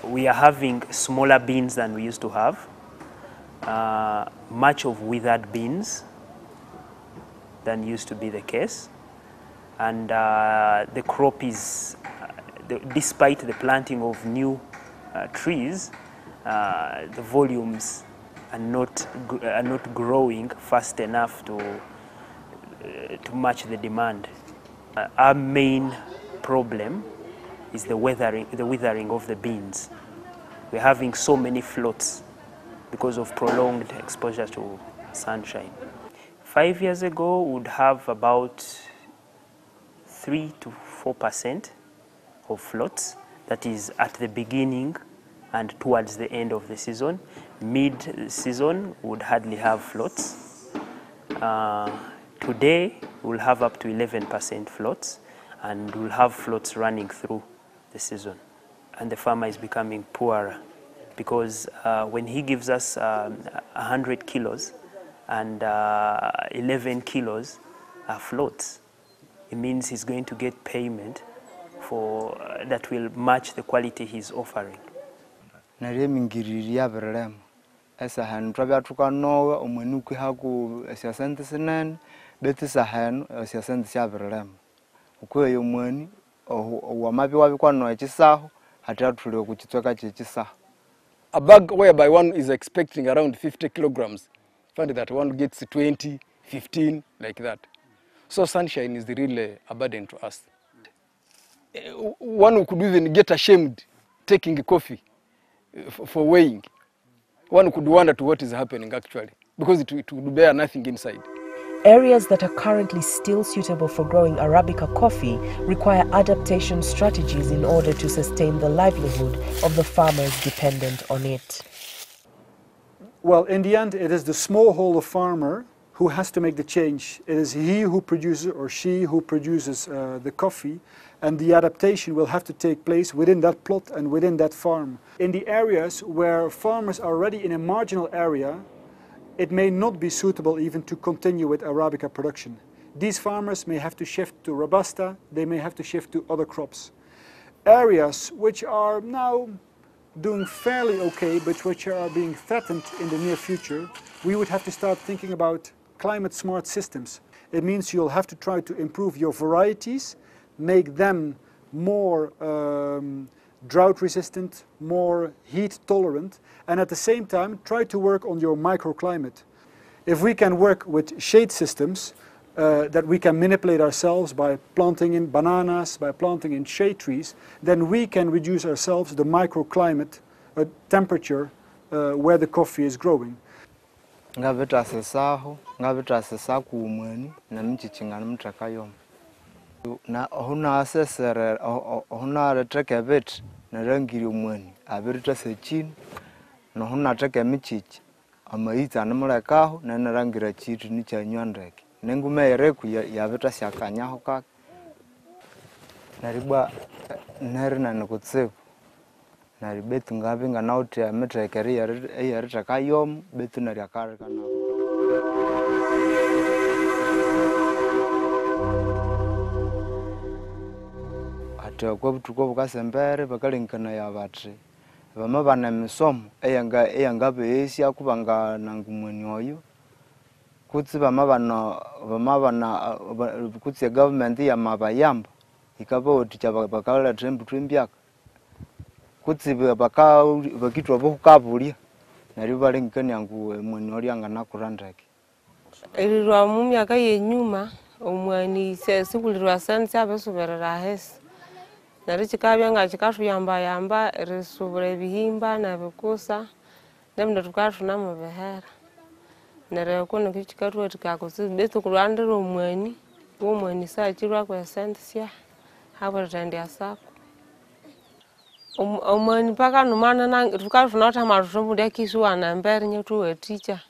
We are having smaller beans than we used to have, much of withered beans than used to be the case. And the crop is, despite the planting of new trees, the volumes are not growing fast enough to match the demand. Our main problem is the withering of the beans. We're having so many floats because of prolonged exposure to sunshine. 5 years ago, we would have about 3 to 4% of floats. That is at the beginning and towards the end of the season. Mid-season, we would hardly have floats. Today, we'll have up to 11% floats, and we'll have floats running through the season. And the farmer is becoming poorer because when he gives us 100 kilos and 11 kilos are floats, it means he's going to get payment for that will match the quality he's offering. Esa han trabia tukanoa omanuki haku siasente senen beti sahan siasente siabrelem ukwe yomwani wamabi wabi kwano echisaho hatatule kuchitweka chichisaho. A bag whereby one is expecting around 50 kilograms, find that one gets 20, 15, like that. So sunshine is really a burden to us. One could even get ashamed taking coffee for weighing. One could wonder to what is happening actually, because it would bear nothing inside. Areas that are currently still suitable for growing Arabica coffee require adaptation strategies in order to sustain the livelihood of the farmers dependent on it. Well, in the end, it is the smallholder farmer who has to make the change. It is he who produces or she who produces the coffee, and the adaptation will have to take place within that plot and within that farm. In the areas where farmers are already in a marginal area, it may not be suitable even to continue with Arabica production. These farmers may have to shift to Robusta, they may have to shift to other crops. Areas which are now doing fairly okay, but which are being threatened in the near future, we would have to start thinking about climate smart systems. It means you'll have to try to improve your varieties, make them more drought resistant, more heat tolerant, and at the same time try to work on your microclimate. If we can work with shade systems that we can manipulate ourselves by planting in bananas, by planting in shade trees, then we can reduce ourselves the microclimate temperature where the coffee is growing. Ngaveta sesaho, ngaveta sesaku umweni na mchichinga mtrakayom. Na huna asesere, huna retreke bet na rangiri umweni. Abirita sechin, na huna treke michich. Amaita namulekaho na narangira chitu nicha nywandreki. Nengume ereku ya veta siakanyaho kak. Naribwa nerina nukutsepu. Naribetu ngapi nganauti ya metrekeri ya retrakayomu, betu nariakari kana. Kwa butuko bukasembere bakalinkana ya batri bama bana misomo eyanga beesi akubanga nangumweni oyo kutsi bama bana kutsi government ya mabayamba ikaba oticha bakala trembu twimbyaka kutsi bakitwa bokukabulia nari balinkana yangu mweni oli anga nakurandake elirwa mu myaka yenyuma omwani sekulirwa sanse abesuberera hesi nari chikabya nga chikashuyamba risubura bihimba na bikusa ndemne tukashuna mu behera nare kono kichikatwa tikakosi beto kurandira omwani sa chirwa kwa sensia haba tande asako omwani paka numana na tukashuna tamarusho ndakiswa na mbere nyetu teacher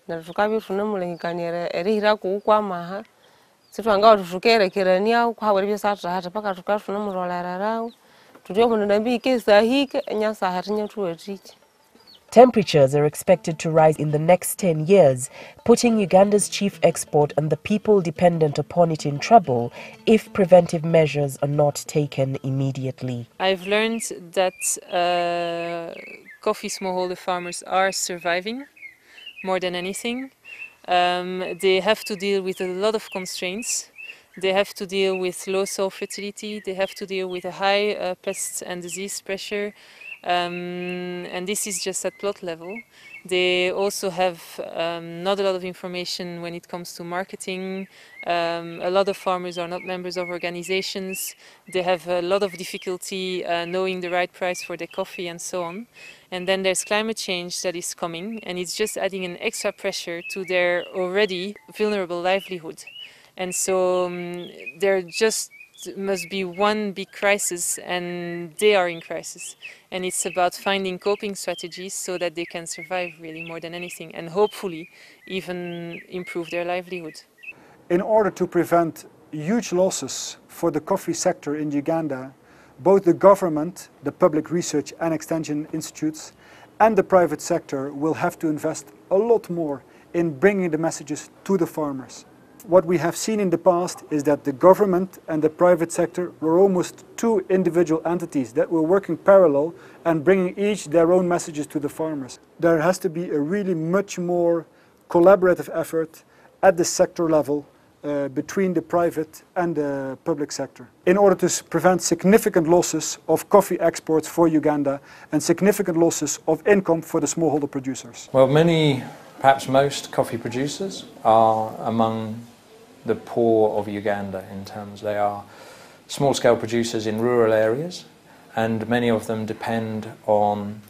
na tukabya tunamulengikanyere erihira kuukwa maha sitwanga tutukerekerania kwa bari byasatra hata paka tukashuna murolera rawo tutyo mundu nambi kesa hike nyasa hatinya tuwetiki Temperatures are expected to rise in the next 10 years, putting Uganda's chief export and the people dependent upon it in trouble if preventive measures are not taken immediately. I've learned that coffee smallholder farmers are surviving more than anything. They have to deal with a lot of constraints. They have to deal with low soil fertility, they have to deal with a high pest and disease pressure, and this is just at plot level. They also have not a lot of information when it comes to marketing. A lot of farmers are not members of organizations. They have a lot of difficulty knowing the right price for their coffee and so on. And then there's climate change that is coming, and it's just adding an extra pressure to their already vulnerable livelihood. And so there just must be one big crisis, and they are in crisis. And it's about finding coping strategies so that they can survive really more than anything, and hopefully even improve their livelihood. In order to prevent huge losses for the coffee sector in Uganda, both the government, the public research and extension institutes, and the private sector will have to invest a lot more in bringing the messages to the farmers. What we have seen in the past is that the government and the private sector were almost two individual entities that were working parallel and bringing each their own messages to the farmers. There has to be a really much more collaborative effort at the sector level between the private and the public sector in order to prevent significant losses of coffee exports for Uganda and significant losses of income for the smallholder producers. Well, many, perhaps most coffee producers are among the poor of Uganda in terms they are small-scale producers in rural areas, and many of them depend on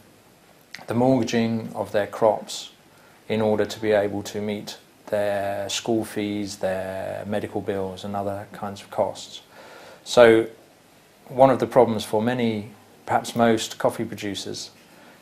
the mortgaging of their crops in order to be able to meet their school fees, their medical bills and other kinds of costs. So one of the problems for many, perhaps most coffee producers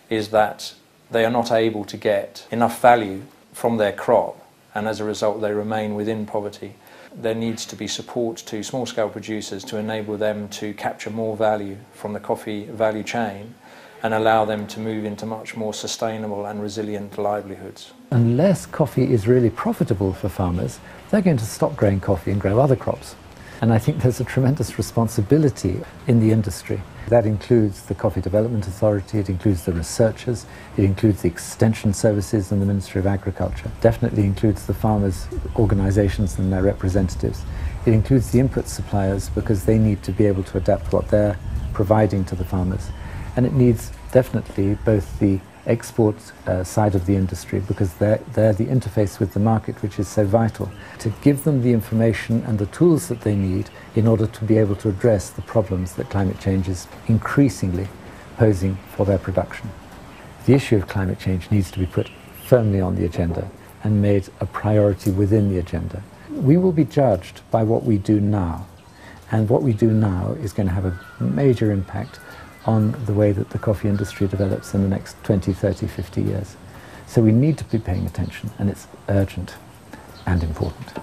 is that they are not able to get enough value from their crop, and as a result they remain within poverty. There needs to be support to small-scale producers to enable them to capture more value from the coffee value chain and allow them to move into much more sustainable and resilient livelihoods. Unless coffee is really profitable for farmers, they're going to stop growing coffee and grow other crops. And I think there's a tremendous responsibility in the industry. That includes the Coffee Development Authority, it includes the researchers, it includes the extension services and the Ministry of Agriculture. Definitely includes the farmers' organizations and their representatives. It includes the input suppliers because they need to be able to adapt what they're providing to the farmers. And it needs definitely both the export side of the industry because they're the interface with the market, which is so vital, to give them the information and the tools that they need in order to be able to address the problems that climate change is increasingly posing for their production. The issue of climate change needs to be put firmly on the agenda and made a priority within the agenda. We will be judged by what we do now, and what we do now is going to have a major impact on the way that the coffee industry develops in the next 20, 30, 50 years. So we need to be paying attention, and it's urgent and important.